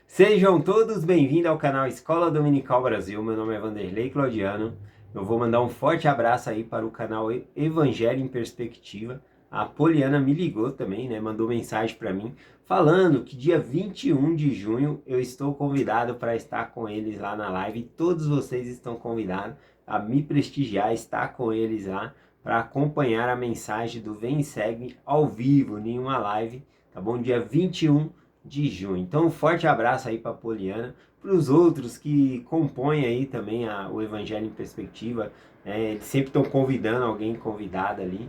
Sejam todos bem-vindos ao canal Escola Dominical Brasil. Meu nome é Vanderlei Claudiano. Eu vou mandar um forte abraço aí para o canal Evangelho em Perspectiva. A Poliana me ligou também, né? Mandou mensagem para mim falando que dia 21 de junho eu estou convidado para estar com eles lá na live. Todos vocês estão convidados a me prestigiar, estar com eles lá para acompanhar a mensagem do Vem e Segue ao vivo em uma live, tá bom? Dia 21 de junho. Então, um forte abraço aí para a Poliana, para os outros que compõem aí também o Evangelho em Perspectiva. Eles sempre estão convidando alguém convidada ali.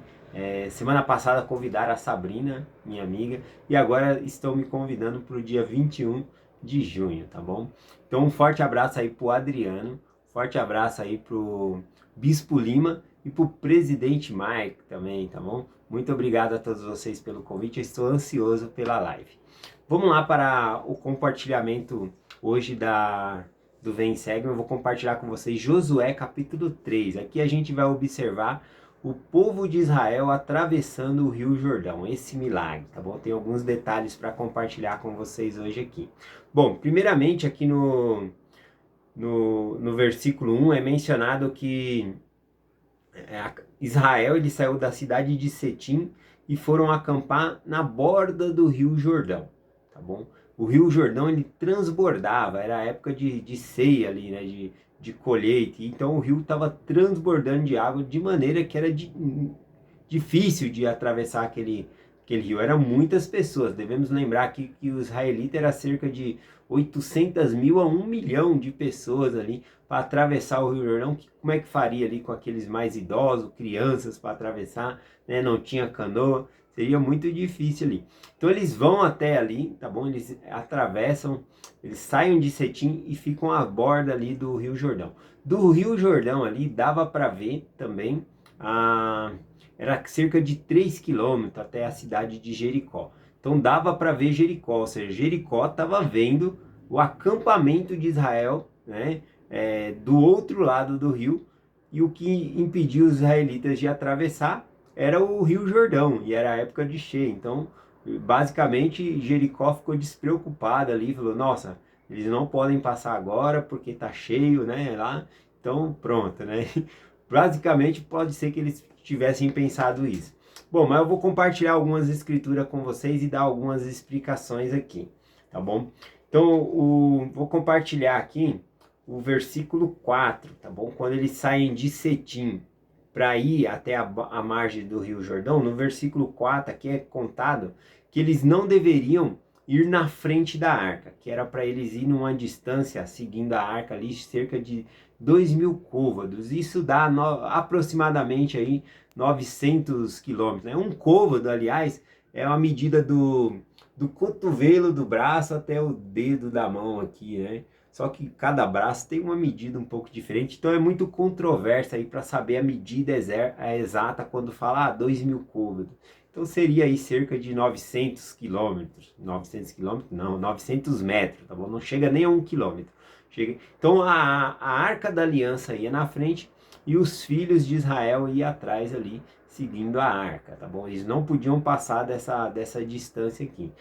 Semana passada convidaram a Sabrina, minha amiga, e agora estão me convidando para o dia 21 de junho, tá bom? Então, um forte abraço aí para o Adriano, forte abraço aí para o Bispo Lima e para o Presidente Mike também, tá bom? Muito obrigado a todos vocês pelo convite, eu estou ansioso pela live. Vamos lá para o compartilhamento hoje do Vem e Segue. Eu vou compartilhar com vocês Josué capítulo 3. Aqui a gente vai observar o povo de Israel atravessando o Rio Jordão, esse milagre, tá bom? Tem alguns detalhes para compartilhar com vocês hoje aqui. Bom, primeiramente aqui no versículo 1 é mencionado que Israel ele saiu da cidade de Setim e foram acampar na borda do Rio Jordão, tá bom? O Rio Jordão ele transbordava, era a época de ceia ali, né, de colheita, então o rio estava transbordando de água de maneira que era difícil de atravessar aquele rio. Eram muitas pessoas, devemos lembrar que o israelita era cerca de 800 mil a 1 milhão de pessoas ali para atravessar o Rio Jordão. Como é que faria ali com aqueles mais idosos, crianças para atravessar, né? Não tinha canoa, seria muito difícil ali. Então eles vão até ali, tá bom? Eles atravessam, eles saem de Setim e ficam à borda ali do Rio Jordão. Do Rio Jordão ali dava para ver também era cerca de 3 quilômetros até a cidade de Jericó. Então dava para ver Jericó, ou seja, Jericó estava vendo o acampamento de Israel, né, do outro lado do rio, e o que impediu os israelitas de atravessar era o Rio Jordão, e era a época de cheia. Então, basicamente, Jericó ficou despreocupada ali, falou, nossa, eles não podem passar agora porque está cheio, né, lá, então pronto, né. Basicamente, pode ser que eles tivessem pensado isso. Bom, mas eu vou compartilhar algumas escrituras com vocês e dar algumas explicações aqui, tá bom? Então, vou compartilhar aqui o versículo 4, tá bom? Quando eles saem de Setim para ir até a margem do Rio Jordão, no versículo 4 aqui é contado que eles não deveriam ir na frente da arca, que era para eles ir numa distância, seguindo a arca ali, cerca de 2.000 côvados. Isso dá aproximadamente aí 900 quilômetros, né? Um côvado, aliás, é uma medida do cotovelo do braço até o dedo da mão aqui, né? Só que cada braço tem uma medida um pouco diferente, então é muito controverso aí para saber a medida exata quando fala 2.000 côvados. Então seria aí cerca de 900 quilômetros. 900 quilômetros? Não, 900 metros, tá bom? Não chega nem a 1 quilômetro. Chega. Então a Arca da Aliança ia na frente e os filhos de Israel iam atrás ali, seguindo a arca, tá bom? Eles não podiam passar dessa distância aqui.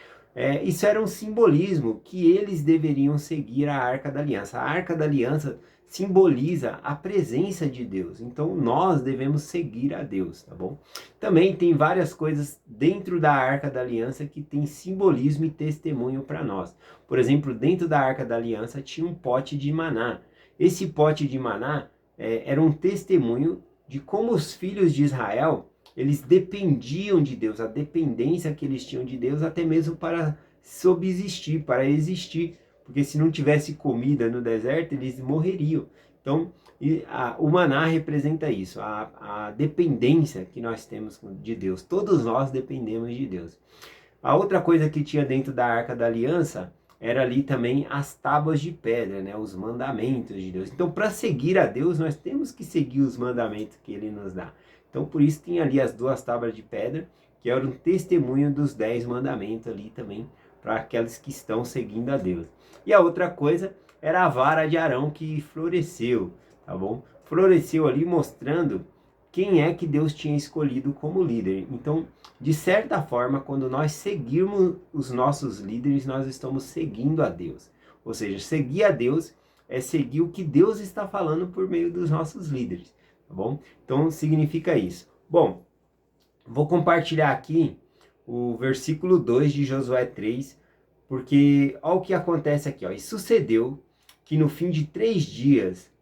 Isso era um simbolismo que eles deveriam seguir a Arca da Aliança. A Arca da Aliança simboliza a presença de Deus. Então nós devemos seguir a Deus, tá bom? Também tem várias coisas dentro da Arca da Aliança que tem simbolismo e testemunho para nós. Por exemplo, dentro da Arca da Aliança tinha um pote de maná. Esse pote de maná era um testemunho de como os filhos de Israel eles dependiam de Deus, a dependência que eles tinham de Deus até mesmo para subsistir, para existir, porque se não tivesse comida no deserto, eles morreriam. Então, o maná representa isso, a dependência que nós temos de Deus. Todos nós dependemos de Deus. A outra coisa que tinha dentro da Arca da Aliança era ali também as tábuas de pedra, né? Os mandamentos de Deus. Então, para seguir a Deus, nós temos que seguir os mandamentos que Ele nos dá. Então, por isso tinha ali as 2 tábuas de pedra, que eram um testemunho dos 10 mandamentos ali também, para aqueles que estão seguindo a Deus. E a outra coisa era a vara de Arão que floresceu, tá bom? Floresceu ali mostrando quem é que Deus tinha escolhido como líder. Então, de certa forma, quando nós seguirmos os nossos líderes, nós estamos seguindo a Deus. Ou seja, seguir a Deus é seguir o que Deus está falando por meio dos nossos líderes, tá bom? Então significa isso. Bom, vou compartilhar aqui o versículo 2 de Josué 3, porque olha o que acontece aqui, ó. E sucedeu que no fim de 3 dias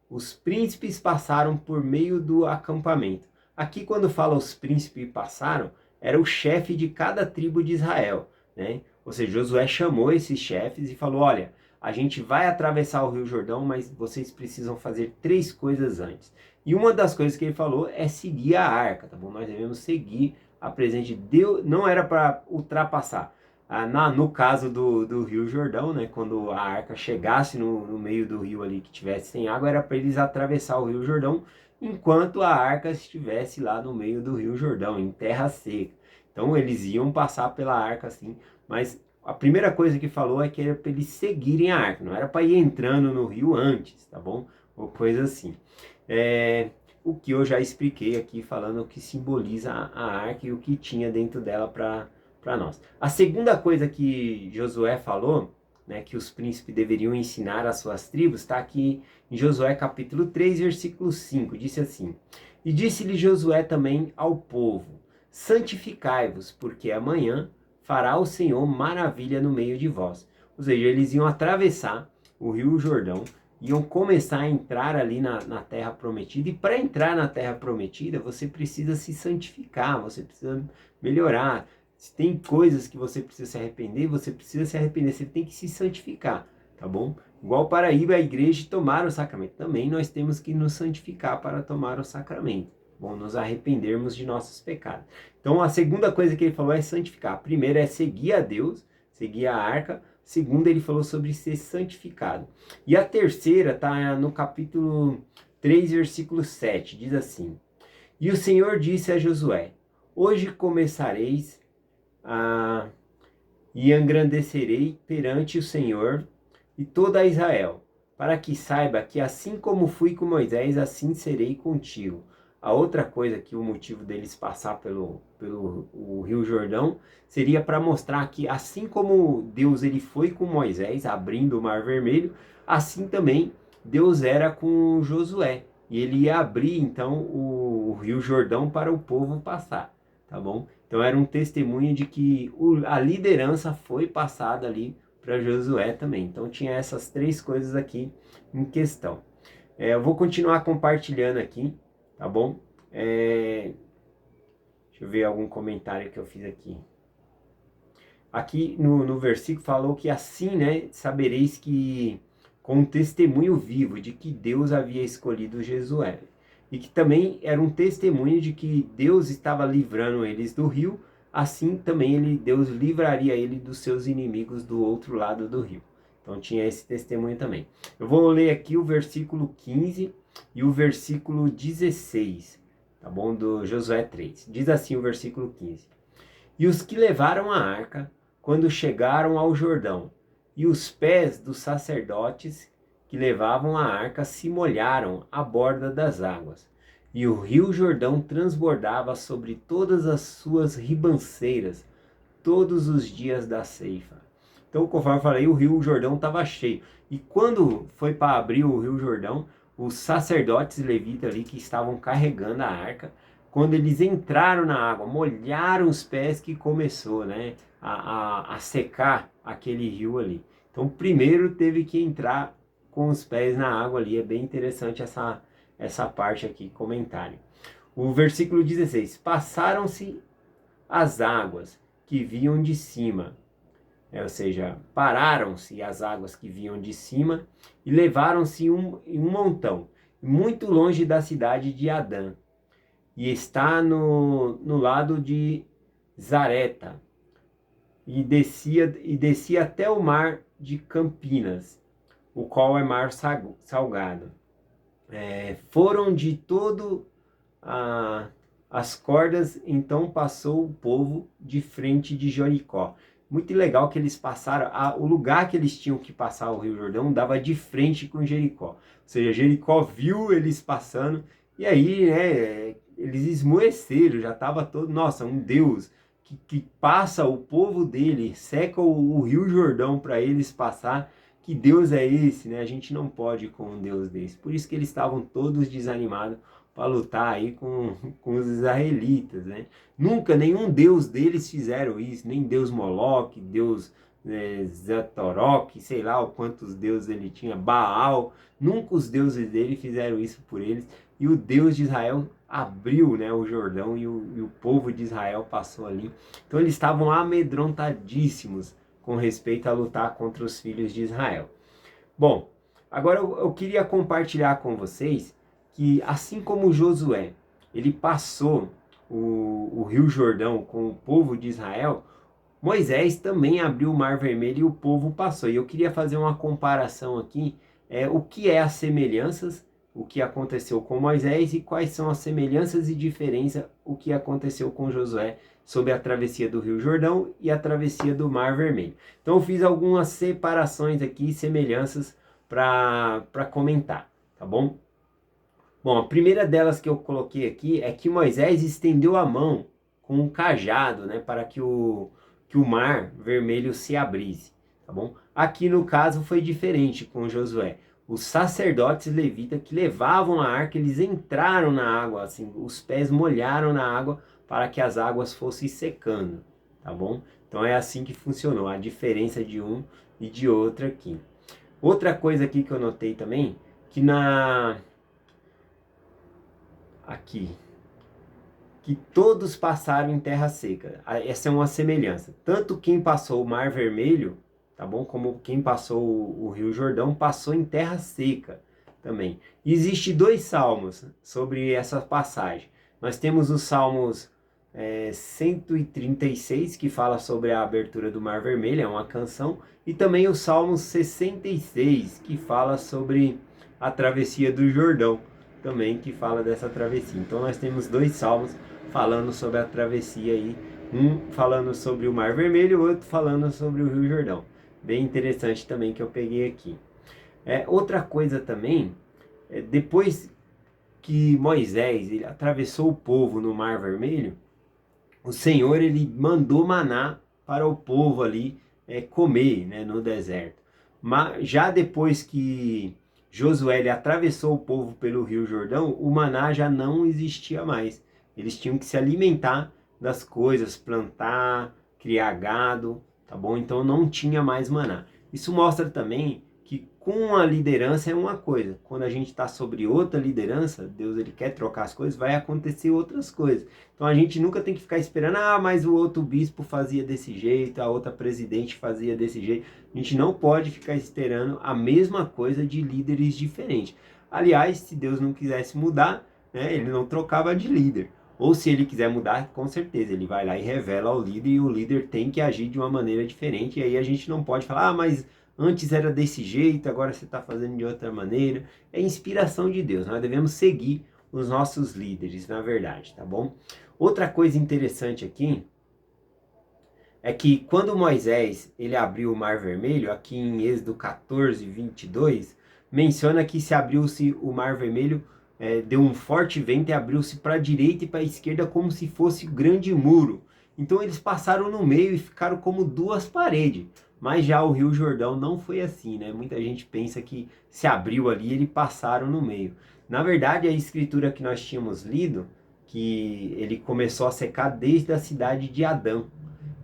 os príncipes passaram por meio do acampamento. Aqui quando fala os príncipes passaram, era o chefe de cada tribo de Israel, né? Ou seja, Josué chamou esses chefes e falou, olha, a gente vai atravessar o Rio Jordão, mas vocês precisam fazer 3 coisas antes. E uma das coisas que ele falou é seguir a arca, tá bom? Nós devemos seguir a presença de Deus, não era para ultrapassar. No caso do Rio Jordão, né, quando a arca chegasse no meio do rio ali que tivesse sem água, era para eles atravessar o Rio Jordão, enquanto a arca estivesse lá no meio do Rio Jordão, em terra seca. Então eles iam passar pela arca assim, mas a primeira coisa que falou é que era para eles seguirem a arca, não era para ir entrando no rio antes, tá bom? Ou coisa assim. O que eu já expliquei aqui, falando o que simboliza a arca e o que tinha dentro dela para nós. A segunda coisa que Josué falou, né, que os príncipes deveriam ensinar às suas tribos, está aqui em Josué capítulo 3, versículo 5, disse assim, e disse-lhe Josué também ao povo, santificai-vos, porque amanhã fará o Senhor maravilha no meio de vós. Ou seja, eles iam atravessar o rio Jordão, iam começar a entrar ali na terra prometida, e para entrar na terra prometida, você precisa se santificar, você precisa melhorar. Se tem coisas que você precisa se arrepender, você precisa se arrepender, você tem que se santificar, tá bom? Igual para ir à igreja e tomar o sacramento, também nós temos que nos santificar para tomar o sacramento, bom, nos arrependermos de nossos pecados. Então a segunda coisa que ele falou é santificar. A primeira é seguir a Deus, seguir a arca. Segunda, ele falou sobre ser santificado. E a terceira está no capítulo 3, versículo 7, diz assim, e o Senhor disse a Josué, hoje começareis e engrandecerei perante o Senhor e toda Israel, para que saiba que assim como fui com Moisés, assim serei contigo. A outra coisa que o motivo deles passar pelo o Rio Jordão seria para mostrar que assim como Deus ele foi com Moisés, abrindo o Mar Vermelho, assim também Deus era com Josué. E ele ia abrir então o Rio Jordão para o povo passar, tá bom? Então era um testemunho de que a liderança foi passada ali para Josué também. Então tinha essas 3 coisas aqui em questão. Eu vou continuar compartilhando aqui, tá bom? Deixa eu ver algum comentário que eu fiz aqui. Aqui no versículo falou que assim, né, sabereis que com um testemunho vivo de que Deus havia escolhido Josué. E que também era um testemunho de que Deus estava livrando eles do rio, assim também Deus livraria ele dos seus inimigos do outro lado do rio. Então tinha esse testemunho também. Eu vou ler aqui o versículo 15 e o versículo 16, tá bom? Do Josué 3. Diz assim o versículo 15. E os que levaram a arca, quando chegaram ao Jordão, e os pés dos sacerdotes que levavam a arca se molharam à borda das águas, e o rio Jordão transbordava sobre todas as suas ribanceiras, todos os dias da ceifa. Então, conforme eu falei, o rio Jordão estava cheio. E quando foi para abrir o rio Jordão, os sacerdotes levitas ali que estavam carregando a arca, quando eles entraram na água, molharam os pés, que começou, né, a secar aquele rio ali. Então primeiro teve que entrar com os pés na água ali. É bem interessante essa parte aqui, comentário. O versículo 16. Passaram-se as águas que vinham de cima. Ou seja, pararam-se as águas que vinham de cima e levaram-se um montão, muito longe da cidade de Adã. E está no lado de Zareta, e descia até o mar de Campinas, o qual é mar salgado. Foram de todo as cordas, então passou o povo de frente de Jericó. Muito legal que eles passaram, o lugar que eles tinham que passar o Rio Jordão dava de frente com Jericó. Ou seja, Jericó viu eles passando, e aí, né, eles esmoeceram, já estava todo, nossa, um Deus que passa o povo dele, seca o Rio Jordão para eles passar, que Deus é esse, né? A gente não pode ir com um Deus desse. Por isso que eles estavam todos desanimados para lutar aí com os israelitas, né? Nunca nenhum Deus deles fizeram isso, nem Deus Moloque, Deus Zatorok, sei lá o quantos deuses ele tinha, Baal, nunca os deuses dele fizeram isso por eles, e o Deus de Israel abriu, né, o Jordão e o povo de Israel passou ali. Então eles estavam amedrontadíssimos com respeito a lutar contra os filhos de Israel. Bom, agora eu queria compartilhar com vocês que assim como Josué, ele passou o Rio Jordão com o povo de Israel, Moisés também abriu o Mar Vermelho e o povo passou. E eu queria fazer uma comparação aqui, o que é as semelhanças, o que aconteceu com Moisés e quais são as semelhanças e diferenças, o que aconteceu com Josué sobre a travessia do Rio Jordão e a travessia do Mar Vermelho. Então eu fiz algumas separações aqui, semelhanças para comentar, tá bom? Bom, a primeira delas que eu coloquei aqui é que Moisés estendeu a mão com um cajado, né, para que o Mar Vermelho se abrisse, tá bom? Aqui no caso foi diferente com Josué. Os sacerdotes levitas que levavam a arca, eles entraram na água, assim, os pés molharam na água para que as águas fossem secando, tá bom? Então é assim que funcionou, a diferença de um e de outro aqui. Outra coisa aqui que eu notei também, que aqui, que todos passaram em terra seca. Essa é uma semelhança. Tanto quem passou o Mar Vermelho, tá bom? Como quem passou o Rio Jordão, passou em terra seca também. Existe 2 salmos sobre essa passagem. Nós temos os salmos 136, que fala sobre a abertura do Mar Vermelho, é uma canção, e também o salmo 66, que fala sobre a travessia do Jordão, também que fala dessa travessia. Então nós temos 2 salmos falando sobre a travessia aí, um falando sobre o Mar Vermelho e o outro falando sobre o Rio Jordão. Bem interessante também que eu peguei aqui. Outra coisa também, depois que Moisés ele atravessou o povo no Mar Vermelho, o Senhor ele mandou maná para o povo ali comer, né, no deserto. Mas já depois que Josué ele atravessou o povo pelo Rio Jordão, o maná já não existia mais. Eles tinham que se alimentar das coisas, plantar, criar gado, tá bom? Então não tinha mais maná. Isso mostra também que com a liderança é uma coisa. Quando a gente está sobre outra liderança, Deus ele quer trocar as coisas, vai acontecer outras coisas. Então a gente nunca tem que ficar esperando, mas o outro bispo fazia desse jeito, a outra presidente fazia desse jeito. A gente não pode ficar esperando a mesma coisa de líderes diferentes. Aliás, se Deus não quisesse mudar, né, ele não trocava de líder. Ou se ele quiser mudar, com certeza, ele vai lá e revela ao líder e o líder tem que agir de uma maneira diferente. E aí a gente não pode falar, mas antes era desse jeito, agora você está fazendo de outra maneira. É inspiração de Deus, nós devemos seguir os nossos líderes, na verdade, tá bom? Outra coisa interessante aqui é que quando Moisés ele abriu o Mar Vermelho, aqui em Êxodo 14, 22, menciona que se abriu-se o Mar Vermelho, deu um forte vento e abriu-se para a direita e para a esquerda como se fosse um grande muro. Então eles passaram no meio e ficaram como 2 paredes. Mas já o Rio Jordão não foi assim, né? Muita gente pensa que se abriu ali e eles passaram no meio. Na verdade, a escritura que nós tínhamos lido, que ele começou a secar desde a cidade de Adão.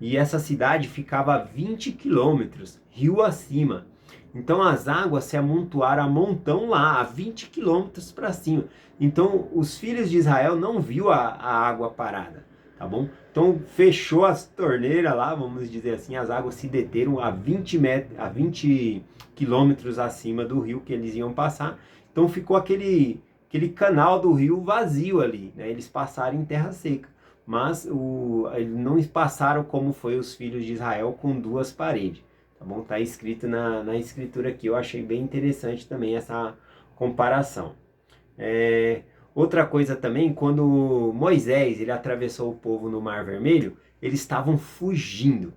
E essa cidade ficava a 20 quilômetros, rio acima. Então as águas se amontoaram a montão lá, a 20 quilômetros para cima. Então os filhos de Israel não viu a água parada, tá bom? Então fechou as torneiras lá, vamos dizer assim, as águas se deteram a 20 quilômetros acima do rio que eles iam passar. Então ficou aquele canal do rio vazio ali, né? Eles passaram em terra seca. Mas eles não passaram como foi os filhos de Israel com 2 paredes. Tá bom? Tá escrito na escritura aqui. Eu achei bem interessante também essa comparação. Outra coisa também, quando Moisés ele atravessou o povo no Mar Vermelho, eles estavam fugindo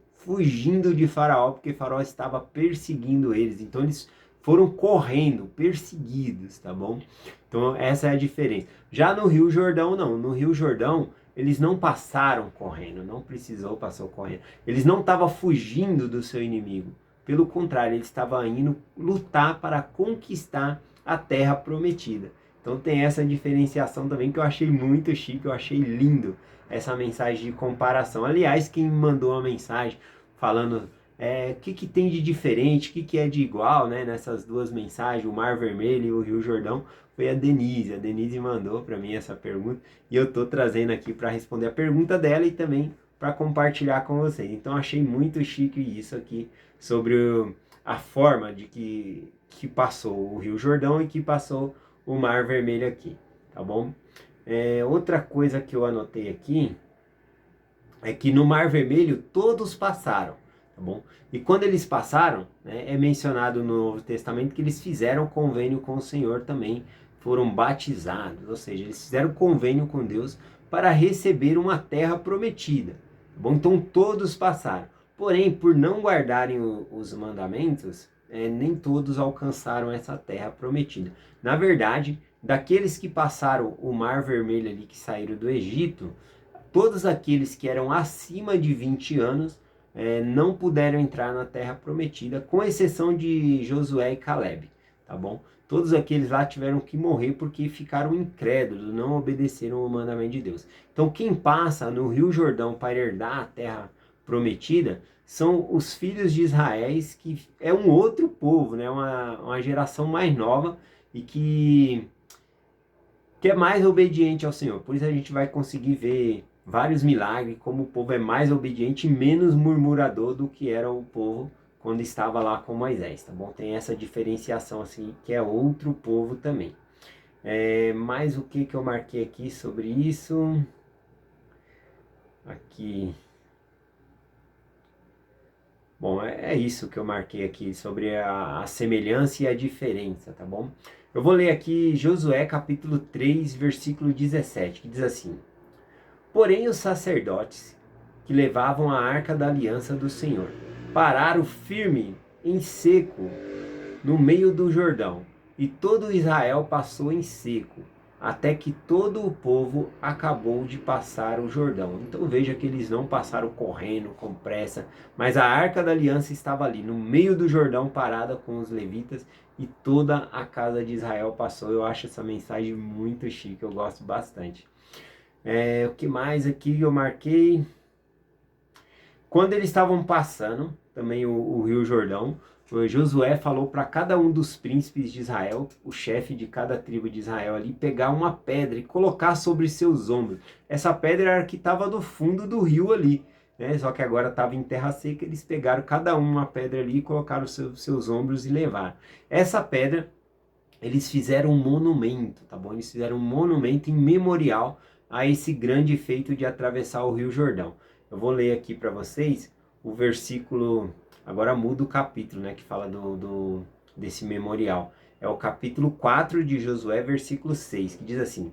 de Faraó, porque Faraó estava perseguindo eles. Então eles foram correndo, perseguidos, tá bom? Então essa é a diferença. Já no Rio Jordão não. No Rio Jordão eles não passaram correndo, não precisou passar correndo. Eles não estavam fugindo do seu inimigo, Pelo contrário, ele estava indo lutar para conquistar a terra prometida. Então tem essa diferenciação também que eu achei muito chique, eu achei lindo essa mensagem de comparação. Aliás, quem me mandou uma mensagem falando o que tem de diferente, o que é de igual, né, nessas duas mensagens, o Mar Vermelho e o Rio Jordão, foi a Denise. A Denise mandou para mim essa pergunta e eu estou trazendo aqui para responder a pergunta dela e também para compartilhar com vocês. Então achei muito chique isso aqui sobre a forma de que passou o Rio Jordão e que passou o Mar Vermelho aqui, tá bom? Outra coisa que eu anotei aqui é que no Mar Vermelho todos passaram, tá bom? E quando eles passaram, né, é mencionado no Novo Testamento que eles fizeram convênio com o Senhor também, foram batizados, ou seja, eles fizeram convênio com Deus para receber uma terra prometida, tá bom? Então todos passaram. Porém, por não guardarem os mandamentos, nem todos alcançaram essa terra prometida. Na verdade, daqueles que passaram o Mar Vermelho ali, que saíram do Egito, todos aqueles que eram acima de 20 anos não puderam entrar na terra prometida, com exceção de Josué e Caleb, tá bom? Todos aqueles lá tiveram que morrer porque ficaram incrédulos, não obedeceram o mandamento de Deus. Então quem passa no Rio Jordão para herdar a terra prometida são os filhos de Israel, que é um outro povo, né? Uma geração mais nova e que é mais obediente ao Senhor. Por isso a gente vai conseguir ver vários milagres, como o povo é mais obediente e menos murmurador do que era o povo quando estava lá com Moisés, tá bom? Tem essa diferenciação assim, que é outro povo também. Mais o que eu marquei aqui sobre isso? Aqui. Bom, é isso que eu marquei aqui sobre a semelhança e a diferença, tá bom? Eu vou ler aqui Josué capítulo 3, versículo 17, que diz assim: Porém os sacerdotes que levavam a arca da aliança do Senhor pararam firme em seco no meio do Jordão, e todo Israel passou em seco, até que todo o povo acabou de passar o Jordão. Então veja que eles não passaram correndo, com pressa, mas a arca da aliança estava ali, no meio do Jordão, parada com os levitas, e toda a casa de Israel passou. Eu acho essa mensagem muito chique, eu gosto bastante. O que mais aqui eu marquei? Quando eles estavam passando, também o Rio Jordão, Josué falou para cada um dos príncipes de Israel, o chefe de cada tribo de Israel ali, pegar uma pedra e colocar sobre seus ombros. Essa pedra era a que estava no fundo do rio ali, né? Só que agora estava em terra seca, eles pegaram cada um uma pedra ali e colocaram seus ombros e levaram. Essa pedra, eles fizeram um monumento, tá bom? Eles fizeram um monumento em memorial a esse grande feito de atravessar o Rio Jordão. Eu vou ler aqui para vocês o versículo, agora muda o capítulo, né, que fala desse memorial. É o capítulo 4 de Josué, versículo 6, que diz assim: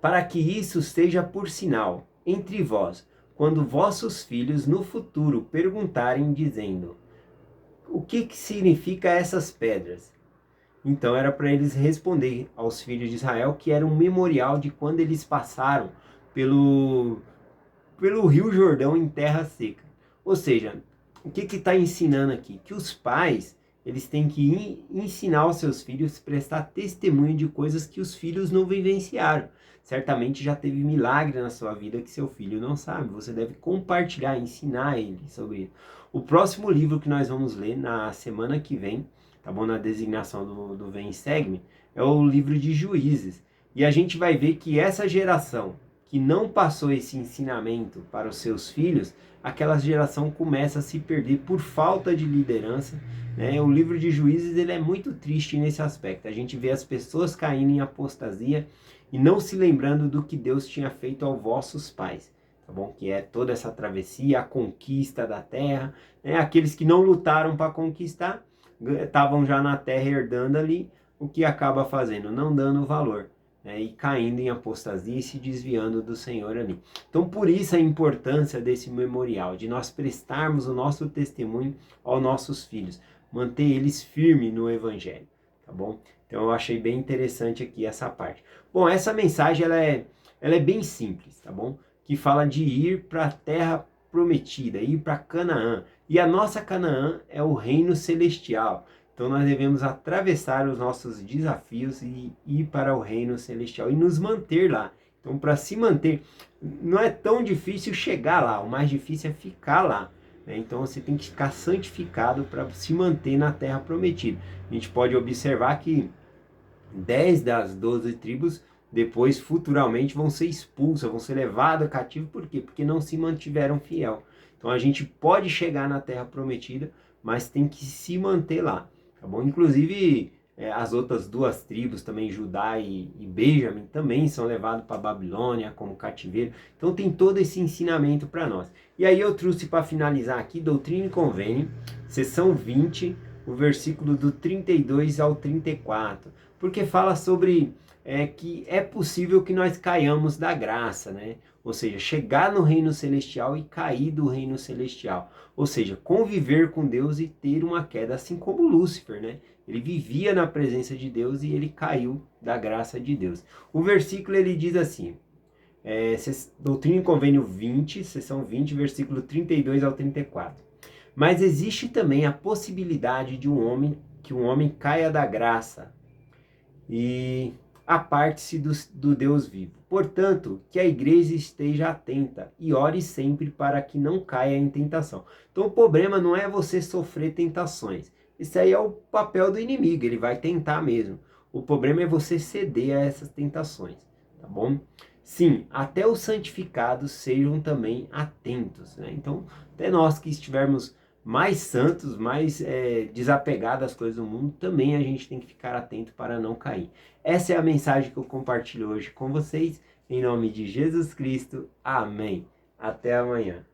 Para que isso seja por sinal entre vós, quando vossos filhos no futuro perguntarem, dizendo: O que significa essas pedras? Então era para eles responder aos filhos de Israel que era um memorial de quando eles passaram pelo Rio Jordão em terra seca. Ou seja, o que está ensinando aqui? Que os pais, eles têm que ensinar aos seus filhos, prestar testemunho de coisas que os filhos não vivenciaram. Certamente já teve milagre na sua vida que seu filho não sabe. Você deve compartilhar, ensinar ele sobre isso. O próximo livro que nós vamos ler na semana que vem, tá bom? Na designação do Vem e Segue-me, é o livro de Juízes. E a gente vai ver que essa geração que não passou esse ensinamento para os seus filhos, aquela geração começa a se perder por falta de liderança, né? O livro de Juízes, ele é muito triste nesse aspecto. A gente vê as pessoas caindo em apostasia e não se lembrando do que Deus tinha feito aos vossos pais, tá bom? Que é toda essa travessia, a conquista da terra, né? Aqueles que não lutaram para conquistar, estavam já na terra herdando ali, o que acaba fazendo? Não dando valor, né? E caindo em apostasia e se desviando do Senhor ali. Então por isso a importância desse memorial, de nós prestarmos o nosso testemunho aos nossos filhos, manter eles firmes no Evangelho, tá bom? Então eu achei bem interessante aqui essa parte. Bom, essa mensagem ela é bem simples, tá bom? Que fala de ir para a terra prometida, ir para Canaã. E a nossa Canaã é o reino celestial. Então nós devemos atravessar os nossos desafios e ir para o reino celestial e nos manter lá. Então, para se manter, não é tão difícil chegar lá, o mais difícil é ficar lá, né? Então você tem que ficar santificado para se manter na terra prometida. A gente pode observar que 10 das 12 tribos depois futuramente vão ser expulsas, vão ser levadas cativo, por quê? Porque não se mantiveram fiel. Então a gente pode chegar na terra prometida, mas tem que se manter lá, tá bom? Inclusive as outras duas tribos também, Judá e Benjamim, também são levados para Babilônia como cativeiro. Então tem todo esse ensinamento para nós. E aí eu trouxe para finalizar aqui Doutrina e Convênio, seção 20, o versículo do 32 ao 34, porque fala sobre que é possível que nós caiamos da graça, né? Ou seja, chegar no reino celestial e cair do reino celestial. Ou seja, conviver com Deus e ter uma queda, assim como Lúcifer, né? Ele vivia na presença de Deus e ele caiu da graça de Deus. O versículo ele diz assim, Doutrina e Convênio 20, seção 20, versículo 32 ao 34. Mas existe também a possibilidade de que um homem caia da graça e aparte-se do Deus vivo. Portanto, que a igreja esteja atenta e ore sempre para que não caia em tentação. Então o problema não é você sofrer tentações. Isso aí é o papel do inimigo, ele vai tentar mesmo. O problema é você ceder a essas tentações, tá bom? Sim, até os santificados sejam também atentos, né? Então, até nós que estivermos mais santos, mais desapegados às coisas do mundo, também a gente tem que ficar atento para não cair. Essa é a mensagem que eu compartilho hoje com vocês, em nome de Jesus Cristo. Amém. Até amanhã.